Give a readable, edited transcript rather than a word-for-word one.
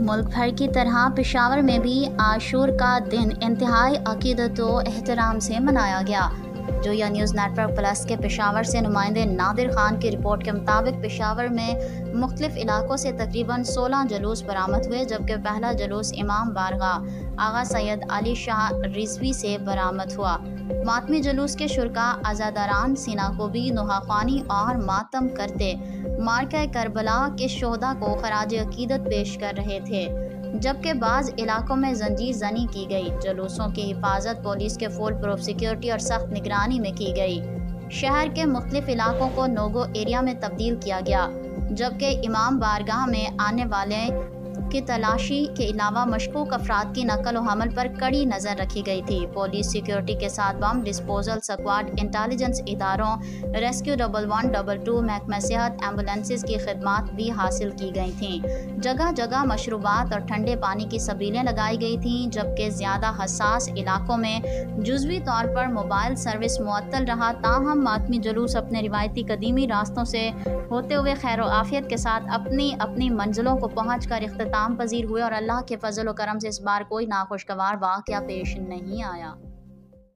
मुल्क भर की तरह पेशावर में भी आशूर का दिन इंतहाई अकीदत व एहतराम से मनाया गया। जोया न्यूज़ नेटवर्क प्लस के पेशावर से नुमाइंदे नादिर खान की रिपोर्ट के मुताबिक पेशावर में मुख्तलिफ इलाकों से तकरीबन 16 जुलूस बरामद हुए, जबकि पहला जुलूस इमाम बारगाह आगा सैयद अली शाह रिजवी से बरामद हुआ। मातमी जुलूस के शुरका अज़ादारान सीनाकोबी नुहाखानी और मातम करते मार्का करबला के शोहदा को खराज अकीदत पेश कर रहे थे, जबकि बाज़ इलाकों में जंजीर जनी की गई। जुलूसों की हिफाजत पुलिस के फुल प्रूफ सिक्योरिटी और सख्त निगरानी में की गई। शहर के मुख्तलिफ इलाकों को नोगो एरिया में तब्दील किया गया, जबकि इमाम बारगाह में आने वाले की तलाशी के अलावा मशकूक अफराद की नकल व हमल पर कड़ी नज़र रखी गई थी। पुलिस सिक्योरिटी के साथ बम डिस्पोजल स्क्वाड, इंटेलिजेंस इदारों, रेस्क्यू 1122, महकमा सेहत, एम्बुलेंसेज की खिदमात भी हासिल की गई थीं। जगह जगह मशरूबात और ठंडे पानी की सबीलें लगाई गई थीं, जबकि ज़्यादा हसास इलाकों में जुज़वी तौर पर मोबाइल सर्विस मुअत्तल रहा। ताहम मातमी जुलूस अपने रिवायती कदीमी रास्तों से होते हुए खैर व आफियत के साथ अपनी अपनी मंजिलों को पहुँच कर इख्तिताम पजीर हुए और अल्लाह के फजल व करम से इस बार कोई नाखुशगवार वाक़या पेश नहीं आया।